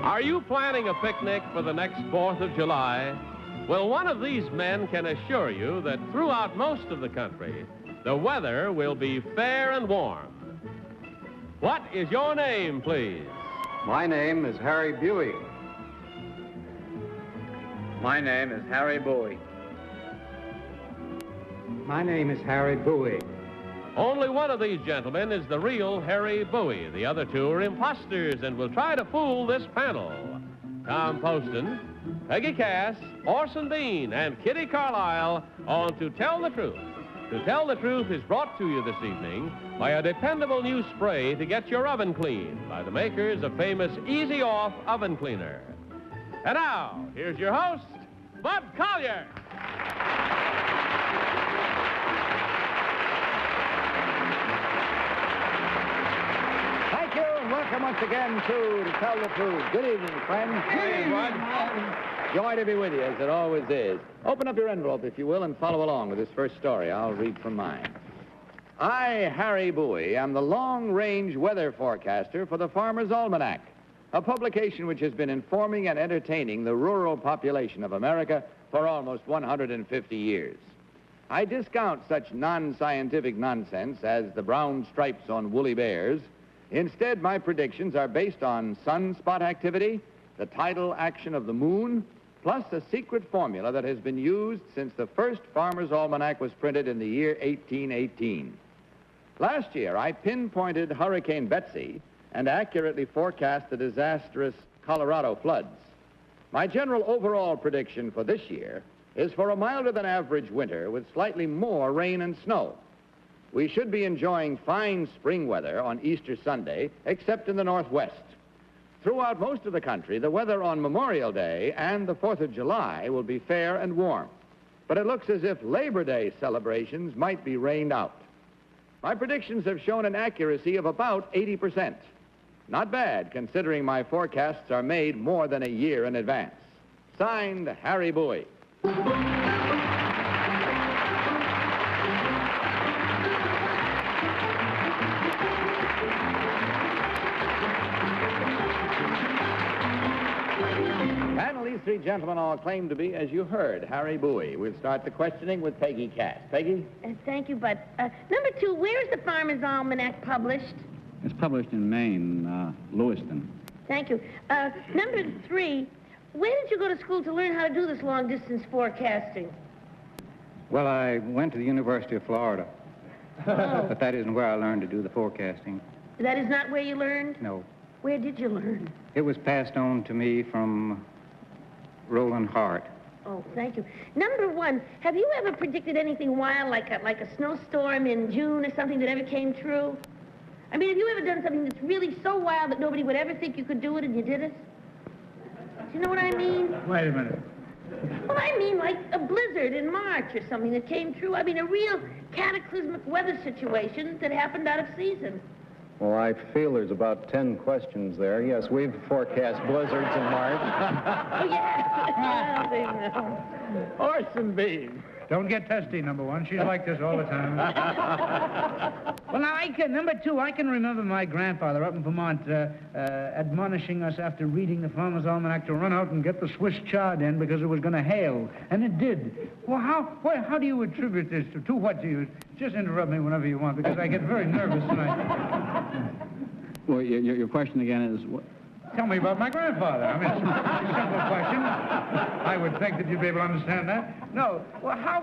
Are you planning a picnic for the next 4th of July? Well, one of these men can assure you that throughout most of the country, the weather will be fair and warm. What is your name, please? My name is Harry Buie. My name is Harry Bowie. My name is Harry Buie. Only one of these gentlemen is the real Harry Bowie. The other two are imposters and will try to fool this panel. Tom Poston, Peggy Cass, Orson Bean, and Kitty Carlisle on To Tell the Truth. To Tell the Truth is brought to you this evening by a dependable new spray to get your oven clean by the makers of famous Easy Off Oven Cleaner. And now, here's your host, Bud Collier. Thank you, and welcome once again to Tell the Truth. Good evening, friends. Good evening, Bud. Joy to be with you, as it always is. Open up your envelope, if you will, and follow along with this first story. I'll read from mine. I, Harry Bowie, am the long-range weather forecaster for the Farmer's Almanac, a publication which has been informing and entertaining the rural population of America for almost 150 years. I discount such non-scientific nonsense as the brown stripes on woolly bears. Instead, my predictions are based on sunspot activity, the tidal action of the moon, plus a secret formula that has been used since the first Farmer's Almanac was printed in the year 1818. Last year, I pinpointed Hurricane Betsy and accurately forecast the disastrous Colorado floods. My general overall prediction for this year is for a milder than average winter with slightly more rain and snow. We should be enjoying fine spring weather on Easter Sunday, except in the Northwest. Throughout most of the country, the weather on Memorial Day and the 4th of July will be fair and warm. But it looks as if Labor Day celebrations might be rained out. My predictions have shown an accuracy of about 80%. Not bad, considering my forecasts are made more than a year in advance. Signed, Harry Bowie. And these three gentlemen all claim to be, as you heard, Harry Bowie. We'll start the questioning with Peggy Cass. Peggy? Thank you, Bud. Number 2, where is the Farmer's Almanac published? It's published in Maine, Lewiston. Thank you. Number 3, where did you go to school to learn how to do this long-distance forecasting? Well, I went to the University of Florida. Oh. But that isn't where I learned to do the forecasting. That is not where you learned? No. Where did you learn? It was passed on to me from Roland Hart. Oh, thank you. Number 1, have you ever predicted anything wild, like a snowstorm in June or something that ever came true? I mean, have you ever done something that's really so wild that nobody would ever think you could do it and you did it? Do you know what I mean? Wait a minute. Well, I mean like a blizzard in March or something that came true. I mean, a real cataclysmic weather situation that happened out of season. Well, I feel there's about 10 questions there. Yes, we've forecast blizzards in March. Oh, yeah. Well, they know. Orson Bean. Don't get testy, number 1. She's like this all the time. Well, now, number 2, I can remember my grandfather up in Vermont admonishing us after reading the Farmer's Almanac to run out and get the Swiss chard in because it was going to hail. And it did. Well, how do you attribute this to what do you... Just interrupt me whenever you want, because I get very nervous tonight. Well, your question again is what? Tell me about my grandfather. I mean, it's a simple question. I would think that you'd be able to understand that. No. Well, how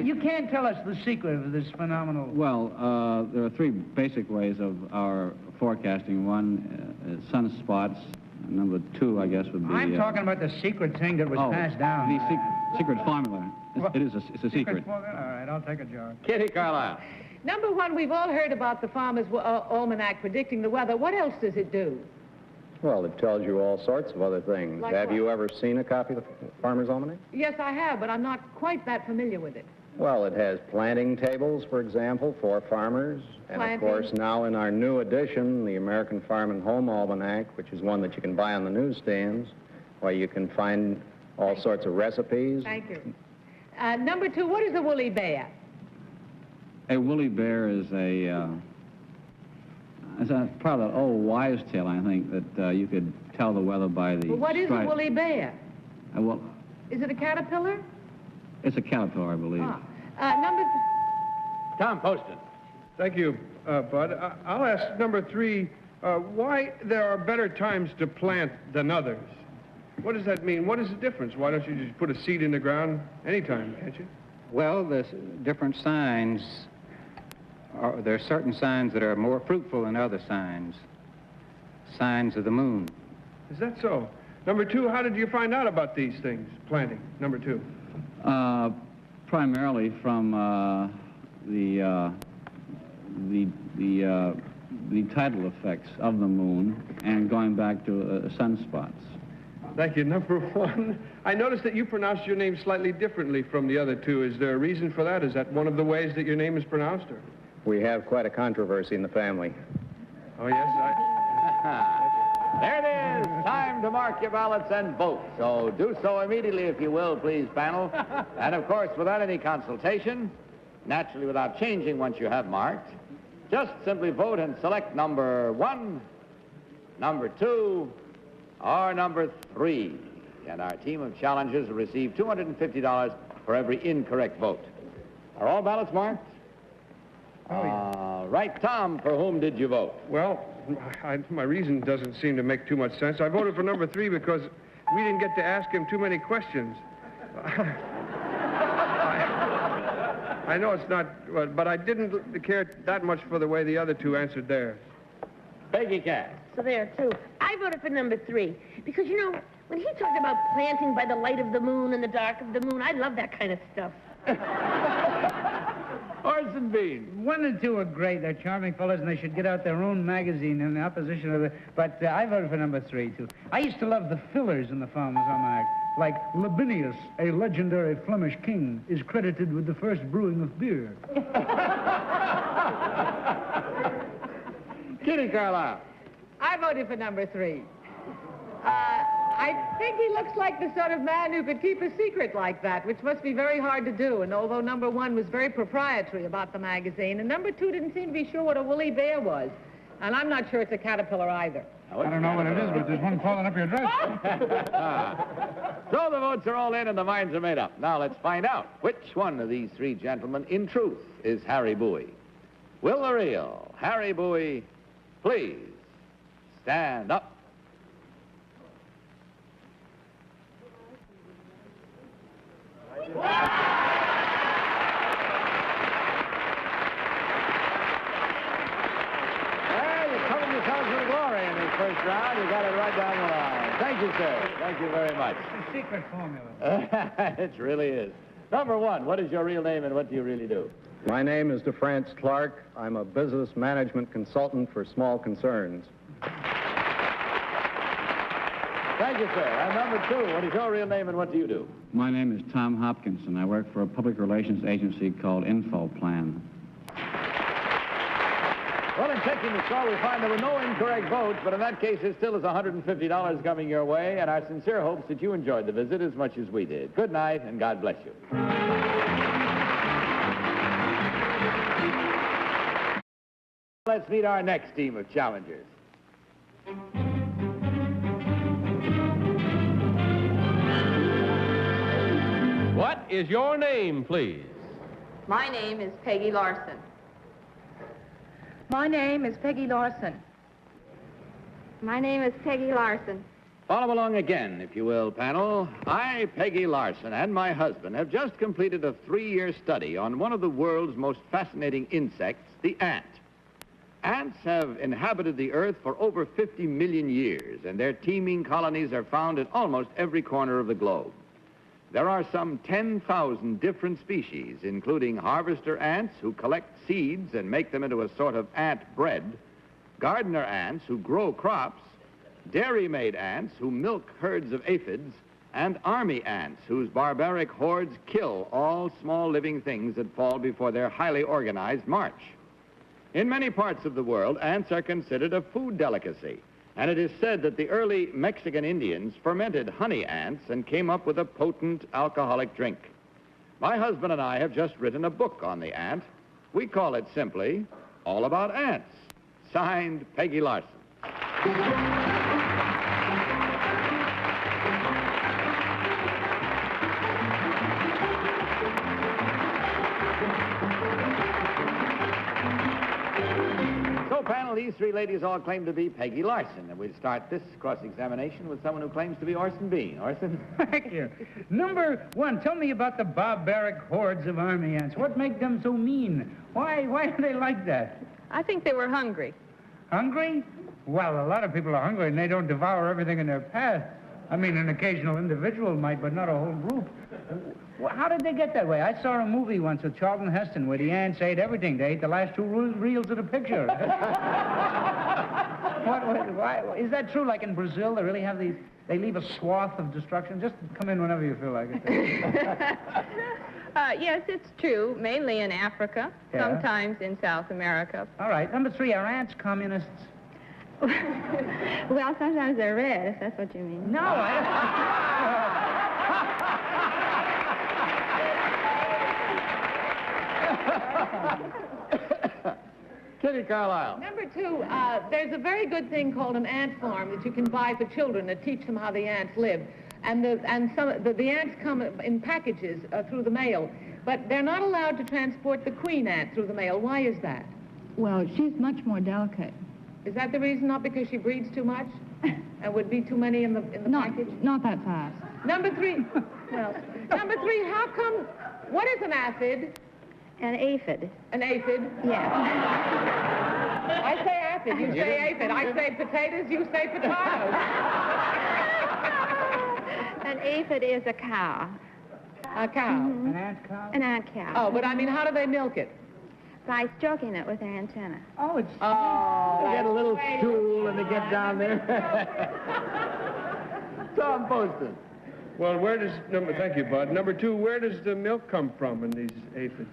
you can't tell us the secret of this phenomenal... Well, there are 3 basic ways of our forecasting. One is sunspots. Number 2, I guess, would be... I'm talking about the secret thing that was passed down. The secret formula. It's a secret. All right, I'll take a jar. Kitty Carlisle. Number 1, we've all heard about the Farmer's Almanac predicting the weather. What else does it do? Well, it tells you all sorts of other things. Like Have what? you ever seen a copy of the Farmer's Almanac? Yes, I have, but I'm not quite that familiar with it. Well, it has planting tables, for example, for farmers. And, of course, now in our new edition, the American Farm and Home Almanac, which is one that you can buy on the newsstands, where you can find all sorts of recipes. Thank you. Number 2, what is a woolly bear? A woolly bear is it's a part of that old wives' tale, I think, that you could tell the weather by the Well, what is a stripe. woolly bear? Well, Is it a caterpillar? it's a caterpillar, I believe. Number... Tom Poston. Thank you, Bud. I'll ask number 3, why there are better times to plant than others. What does that mean? What is the difference? Why don't you just put a seed in the ground anytime, can't you? Well, there's different signs. There are certain signs that are more fruitful than other signs. Signs of the moon. Is that so? Number 2, how did you find out about these things, planting? Number 2. Primarily from the tidal effects of the moon and going back to sunspots. Thank you. Number 1, I noticed that you pronounced your name slightly differently from the other 2. Is there a reason for that? Is that one of the ways that your name is pronounced? Or? We have quite a controversy in the family. Oh, yes, There it is. Time to mark your ballots and vote. So do so immediately, if you will, please, panel. And, of course, without any consultation, naturally without changing once you have marked, just simply vote and select number 1, number 2, or number 3. And our team of challengers will receive $250 for every incorrect vote. Are all ballots marked? Right, Tom, for whom did you vote? Well, my reason doesn't seem to make too much sense. I voted for number 3 because we didn't get to ask him too many questions. I know it's not, but I didn't care that much for the way the other 2 answered theirs. Peggy Cass. So there, too. I voted for number 3 because, you know, when he talked about planting by the light of the moon and the dark of the moon, I love that kind of stuff. Orson Bean. 1 and 2 are great. They're charming fellows, and they should get out their own magazine in opposition of the... But I voted for number 3, too. I used to love the fillers in the Farmer's Almanac. Like, Labinius, a legendary Flemish king, is credited with the first brewing of beer. Kitty Carlisle. I voted for number 3. I think he looks like the sort of man who could keep a secret like that, which must be very hard to do. And although number 1 was very proprietary about the magazine, and number 2 didn't seem to be sure what a woolly bear was. And I'm not sure it's a caterpillar either. I don't know what it is, but there's one crawling up your dress. So the votes are all in and the minds are made up. Now let's find out which one of these 3 gentlemen, in truth, is Harry Bowie. Will the real Harry Bowie please stand up? First round, you got it right down the line. Thank you, sir. Thank you very much. It's a secret formula. It really is. Number 1, what is your real name and what do you really do? My name is DeFrance Clark. I'm a business management consultant for small concerns. Thank you, sir. And number 2, what is your real name and what do you do? My name is Tom Hopkinson. I work for a public relations agency called InfoPlan. Well, in checking the score, we find there were no incorrect votes, but in that case, there still is $150 coming your way, and our sincere hopes that you enjoyed the visit as much as we did. Good night, and God bless you. Let's meet our next team of challengers. What is your name, please? My name is Peggy Larson. My name is Peggy Larson. My name is Peggy Larson. Follow along again, if you will, panel. I, Peggy Larson, and my husband have just completed a 3-year study on one of the world's most fascinating insects, the ant. Ants have inhabited the earth for over 50 million years, and their teeming colonies are found in almost every corner of the globe. There are some 10,000 different species, including harvester ants who collect seeds and make them into a sort of ant bread, gardener ants who grow crops, dairy-maid ants who milk herds of aphids, and army ants whose barbaric hordes kill all small living things that fall before their highly organized march. In many parts of the world, ants are considered a food delicacy. And it is said that the early Mexican Indians fermented honey ants and came up with a potent alcoholic drink. My husband and I have just written a book on the ant, We call it simply All About Ants. Signed, Peggy Larson. So, panel, these three ladies all claim to be Peggy Larson, and we'll start this cross-examination with someone who claims to be Orson Bean. Orson? Thank you. Number one, tell me about the barbaric hordes of army ants. What makes them so mean? Why do they like that? I think they were hungry. Hungry? Well, a lot of people are hungry and they don't devour everything in their path. I mean, an occasional individual might, but not a whole group. Well, how did they get that way? I saw a movie once with Charlton Heston where the ants ate everything. They ate the last two reels of the picture. Why, is that true? Like in Brazil, they really have these, they leave a swath of destruction? Just come in whenever you feel like it. Yes, it's true, mainly in Africa, Yeah. sometimes in South America. All right. Number three, are ants communists? Well, sometimes they're red, if that's what you mean. No, Kitty Carlisle. Number two, there's a very good thing called an ant farm that you can buy for children to teach them how the ants live. And the ants come in packages through the mail, but they're not allowed to transport the queen ant through the mail. Why is that? Well, she's much more delicate. Is that the reason? Not because she breeds too much, and would be too many in the package? Not that fast. Number three, well, number three, how come? What is an aphid? An aphid. An aphid? Yeah. I say aphid, you say aphid. I say potatoes, you say potatoes. An aphid is a cow. A cow? Mm-hmm. An ant cow? An ant cow. Oh, but I mean, how do they milk it? By stroking it with their antenna. Oh, it's... Oh, they get a little stool and they get down there. Tom Poston. Well, where does, thank you, Bud. Number two, where does the milk come from in these aphids?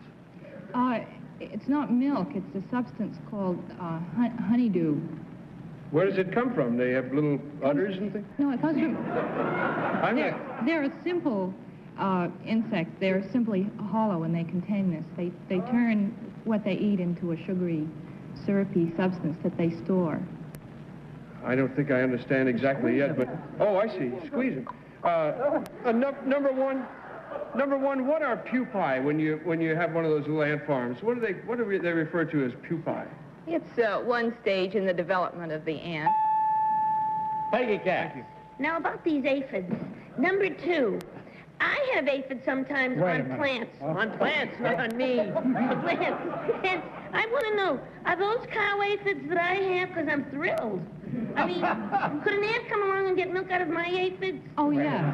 It's not milk. It's a substance called honeydew. Where does it come from? They have little udders and things? No, it comes from... They're a simple insect. They're simply hollow and they contain this. They turn what they eat into a sugary, syrupy substance that they store. I don't think I understand exactly yet, but... Oh, I see. Squeeze them. Number one, what are pupae when you have one of those little ant farms? What do they refer to as pupae? It's one stage in the development of the ant. Peggy Cat. Now, about these aphids. Number two, I have aphids sometimes on plants. On plants, not on me. On plants. And I want to know, are those cow aphids that I have? Because I'm thrilled. I mean, could an ant come along and get milk out of my aphids? Oh, yeah.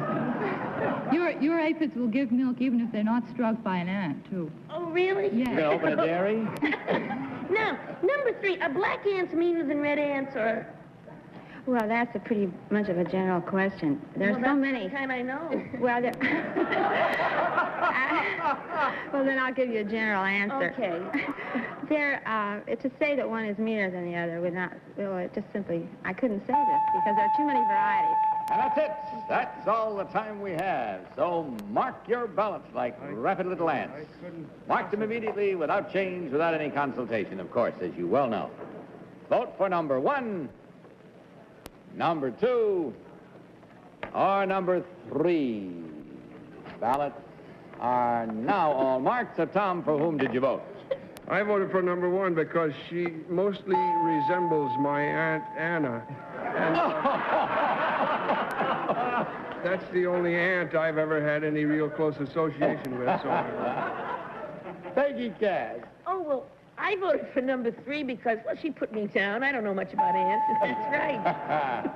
Your aphids will give milk even if they're not struck by an ant, too. Oh, really? Yeah. You gonna open a dairy? Now, number three, are black ants meaner than red ants, or... Well, that's a pretty much of a general question. There's so many. That's the kind I know. Well, well, then I'll give you a general answer. Okay. To say that one is meaner than the other would not, well, it just simply, I couldn't say this because there are too many varieties. And that's it. That's all the time we have. So mark your ballots like rapid little ants. Mark them immediately without change, without any consultation, of course, as you well know. Vote for number one, number two, or number three. Ballots are now all marked. So, Tom, for whom did you vote? I voted for number one because she mostly resembles my Aunt Anna. And that's the only aunt I've ever had any real close association with. So Peggy Cass. Oh, well, I voted for number three because, well, she put me down. I don't know much about ants. That's right.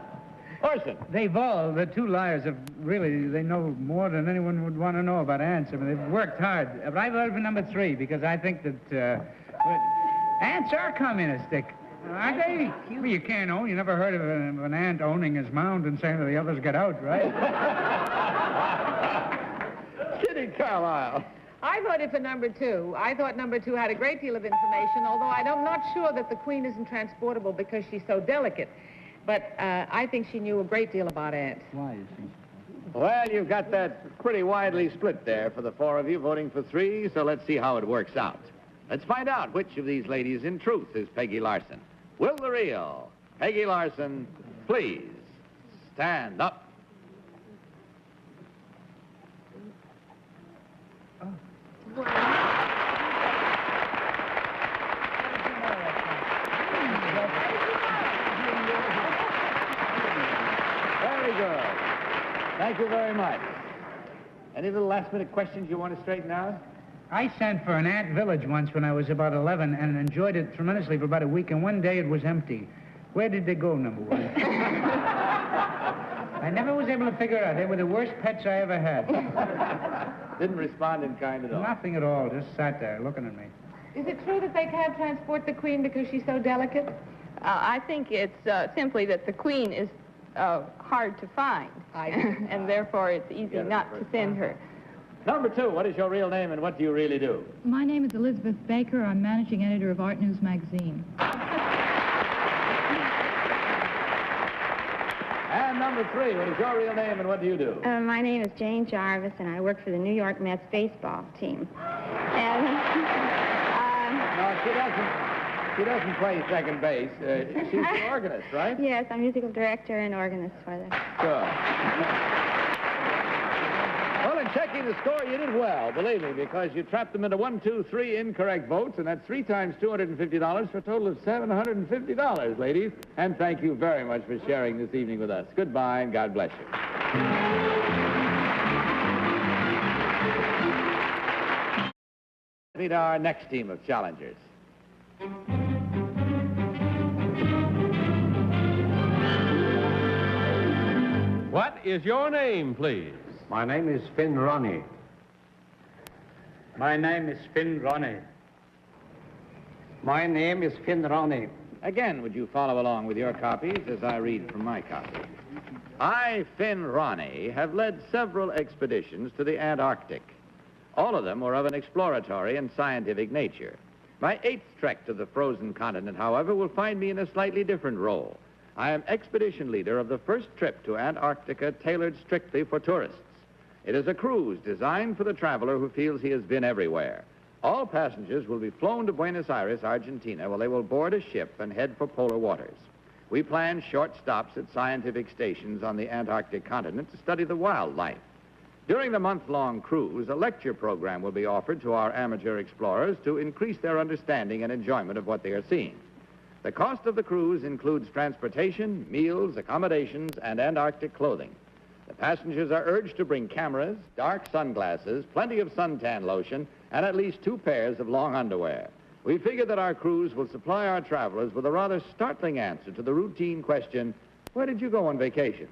Orson. The two liars have really, they know more than anyone would want to know about ants. I mean, they've worked hard. But I voted for number three because I think that ants are communistic. Aren't they? Well, you can't own. You never heard of an ant owning his mound and saying to the others, get out, right? Kitty Carlisle. I voted for number two. I thought number two had a great deal of information, although I'm not sure that the queen isn't transportable because she's so delicate. But I think she knew a great deal about ants. Why is she? Well, you've got that pretty widely split there for the four of you voting for three, so let's see how it works out. Let's find out which of these ladies in truth is Peggy Larson. Will the real Peggy Larson please stand up? Very good. Thank you very much. Any little last-minute questions you want to straighten out? I sent for an ant village once when I was about 11 and enjoyed it tremendously for about a week, and one day it was empty. Where did they go, number one? I never was able to figure it out. They were the worst pets I ever had. Didn't respond in kind at all. Nothing at all. Just sat there looking at me. Is it true that they can't transport the Queen because she's so delicate? I think it's simply that the Queen is hard to find, and therefore it's easy not to send her. Number 2, what is your real name and what do you really do? My name is Elizabeth Baker. I'm managing editor of Art News magazine. And number 3, what is your real name and what do you do? My name is Jane Jarvis, and I work for the New York Mets baseball team. And no, she doesn't play second base. She's an organist, right? Yes, I'm musical director and organist for them. Good. Well, in checking the score, you did well, believe me, because you trapped them into 1, 2, 3 incorrect votes, and that's 3 times $250 for a total of $750, ladies. And thank you very much for sharing this evening with us. Goodbye, and God bless you. Meet our next team of challengers. What is your name, please? My name is Ronnie. My name is Ronnie. My name is Ronnie. Again, would you follow along with your copies as I read from my copy? I, Ronnie, have led several expeditions to the Antarctic. All of them were of an exploratory and scientific nature. My 8th trek to the frozen continent, however, will find me in a slightly different role. I am expedition leader of the first trip to Antarctica tailored strictly for tourists. It is a cruise designed for the traveler who feels he has been everywhere. All passengers will be flown to Buenos Aires, Argentina, where they will board a ship and head for polar waters. We plan short stops at scientific stations on the Antarctic continent to study the wildlife. During the month-long cruise, a lecture program will be offered to our amateur explorers to increase their understanding and enjoyment of what they are seeing. The cost of the cruise includes transportation, meals, accommodations, and Antarctic clothing. The passengers are urged to bring cameras, dark sunglasses, plenty of suntan lotion, and at least 2 pairs of long underwear. We figure that our cruise will supply our travelers with a rather startling answer to the routine question, where did you go on vacation?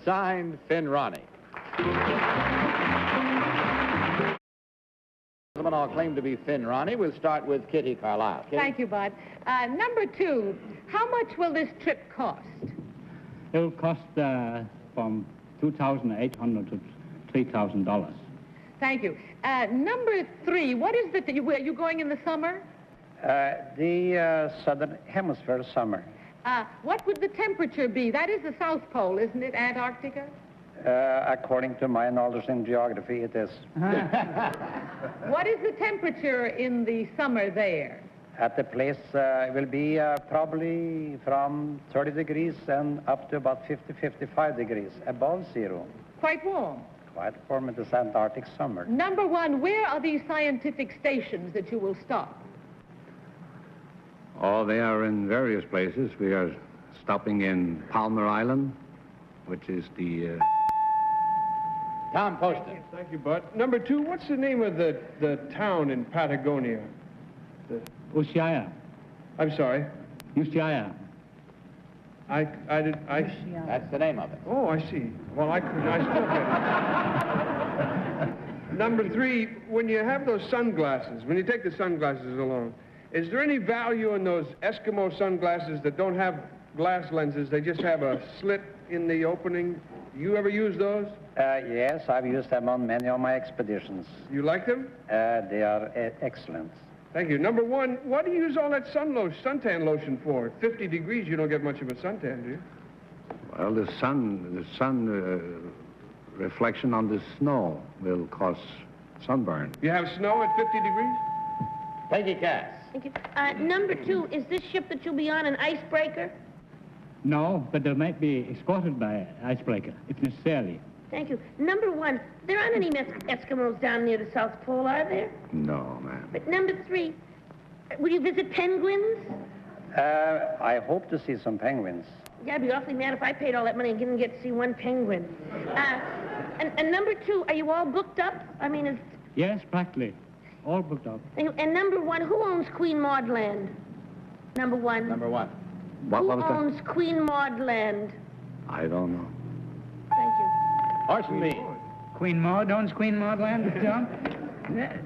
Signed, Ronnie. Gentlemen, all claim to be Ronnie. We'll start with Kitty Carlisle. Kitty? Thank you, Bud. Number 2, how much will this trip cost? It will cost from $2,800 to $3,000. Thank you. Number 3, what is the... Are you going in the summer? The southern hemisphere summer. What would the temperature be? That is the South Pole, isn't it, Antarctica? According to my knowledge in geography, it is. What is the temperature in the summer there? At the place, it will be probably from 30 degrees and up to about 50, 55 degrees, above zero. Quite warm. Quite warm in this Antarctic summer. Number 1, where are these scientific stations that you will stop? Oh, they are in various places. We are stopping in Palmer Island, which is the... Tom Poston. Thank you, Bud. Number 2, what's the name of the town in Patagonia? Ushuaia. I'm sorry? Ushuaia. That's the name of it. Oh, I see. Well, I still get it. Number 3, when you have those sunglasses, when you take the sunglasses along, is there any value in those Eskimo sunglasses that don't have glass lenses? They just have a slit in the opening. You ever use those? Yes, I've used them on many of my expeditions. You like them? They are excellent. Thank you. Number 1, what do you use all that suntan lotion for? At 50 degrees, you don't get much of a suntan, do you? Well, the sun reflection on the snow will cause sunburn. You have snow at 50 degrees? Peggy Cass. Thank you. Number 2, is this ship that you'll be on an icebreaker? No, but they might be escorted by an icebreaker, if necessary. Thank you. Number 1, there aren't any Eskimos down near the South Pole, are there? No, ma'am. But number 3, will you visit penguins? I hope to see some penguins. Yeah, I'd be awfully mad if I paid all that money and didn't get to see one penguin. And number 2, are you all booked up? I mean, is... Yes, practically. All booked up. And number 1, who owns Queen Maud Land? Number 1. Number 1. What Who was that? owns Queen Maud Land? I don't know. Thank you. Orson Bean. Queen Maud owns Queen Maud Land, Tom?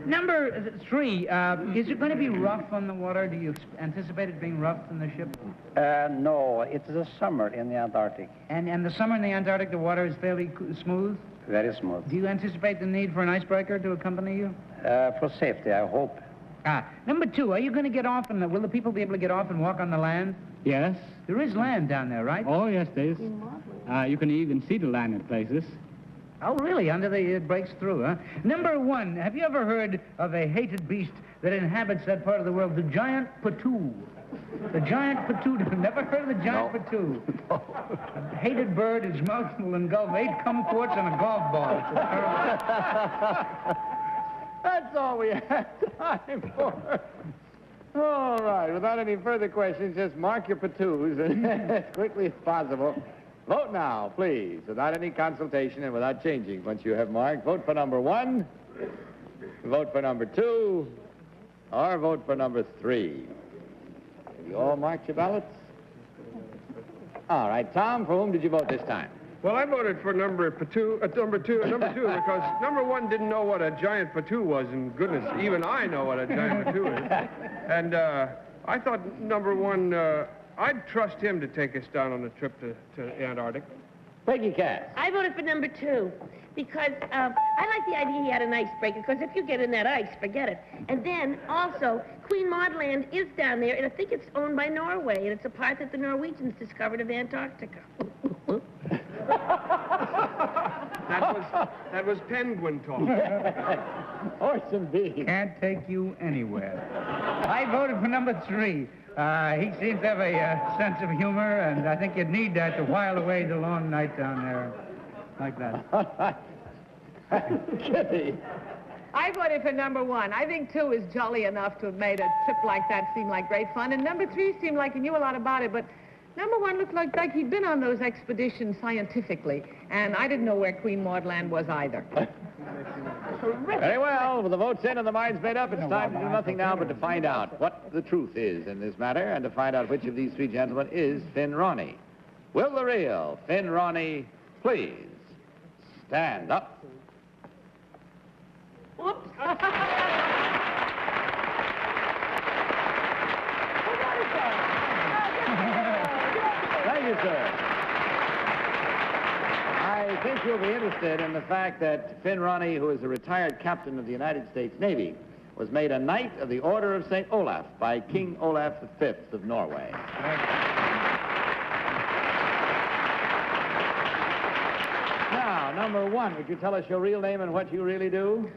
Number 3, is it going to be rough on the water? Do you anticipate it being rough in the ship? No, it is a summer in the Antarctic. And the summer in the Antarctic, the water is fairly smooth? Very smooth. Do you anticipate the need for an icebreaker to accompany you? For safety, I hope. Number 2, are you going to get off will the people be able to get off and walk on the land? Yes. There is land down there, right? Oh, yes, there is. You can even see the land in places. Oh, really? It breaks through, huh? Number 1, have you ever heard of a hated beast that inhabits that part of the world, the giant patoo? The giant patoo. Never heard of the giant patoo? A hated bird, its mouth will engulf 8 kumquats and a golf ball. It's a terrible... That's all we have time for. All right, without any further questions, just mark your patoos as quickly as possible. Vote now, please, without any consultation and without changing once you have marked. Vote for number 1, vote for number 2, or vote for number 3. Have you all marked your ballots? All right, Tom, for whom did you vote this time? Well, I voted for number 2 because number 1 didn't know what a giant patoo was, and goodness, even I know what a giant patoo is. And I thought number 1, I'd trust him to take us down on a trip to Antarctic. Peggy Cass. I voted for number 2 because I like the idea he had an icebreaker, because if you get in that ice, forget it. And then, also, Queen Maud Land is down there, and I think it's owned by Norway, and it's a part that the Norwegians discovered of Antarctica. That was penguin talk. Orson Bean. Can't take you anywhere. I voted for number 3. He seems to have a sense of humor, and I think you'd need that to while away the long night down there like that. Kitty. I voted for number 1. I think 2 is jolly enough to have made a trip like that seem like great fun, and number 3 seemed like he knew a lot about it, but number 1 looked like he'd been on those expeditions scientifically, and I didn't know where Queen Maud Land was either. Very well. With the votes in and the minds made up, it's time to do nothing now but to find out what the truth is in this matter and to find out which of these 3 gentlemen is Finn Ronnie. Will the real Finn Ronnie please stand up? Whoops. Thank you, sir. I think you'll be interested in the fact that Finn Ronnie, who is a retired captain of the United States Navy, was made a Knight of the Order of St. Olaf by King Olaf V of Norway. Now, number 1, would you tell us your real name and what you really do?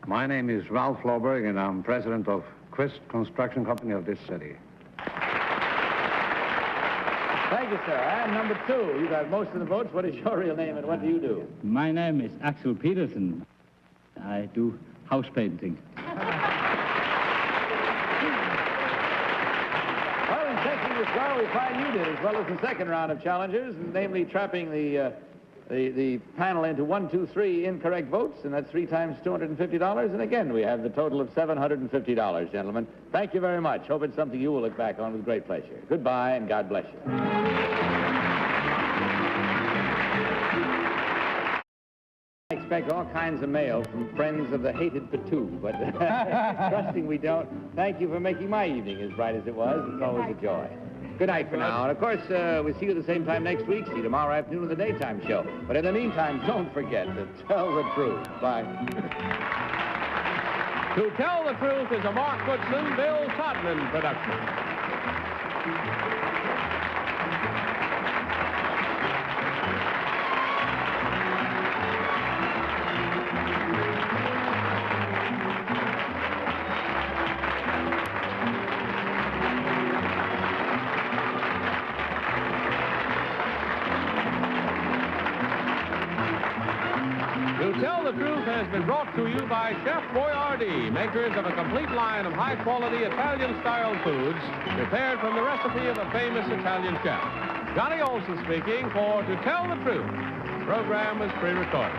My name is Ralph Floberg, and I'm president of Quist Construction Company of this city. Thank you, sir. And number 2, you got most of the votes. What is your real name and what do you do? My name is Axel Peterson. I do house painting. Well, in taking this car, we find you did, as well as the second round of challengers, namely trapping the panel into 1, 2, 3 incorrect votes, and that's 3 times $250. And again, we have the total of $750, gentlemen. Thank you very much. Hope it's something you will look back on with great pleasure. Goodbye, and God bless you. I expect all kinds of mail from friends of the hated patoo, but trusting we don't. Thank you for making my evening as bright as it was. It's always a joy. Good night for now. And, of course, we'll see you at the same time next week. See you tomorrow afternoon with the daytime show. But in the meantime, don't forget to tell the truth. Bye. To Tell the Truth is a Mark Goodson, Bill Todman production. Tell the Truth has been brought to you by Chef Boyardee, makers of a complete line of high-quality Italian-style foods prepared from the recipe of a famous Italian chef. Johnny Olson speaking for To Tell the Truth. The program was pre-recorded.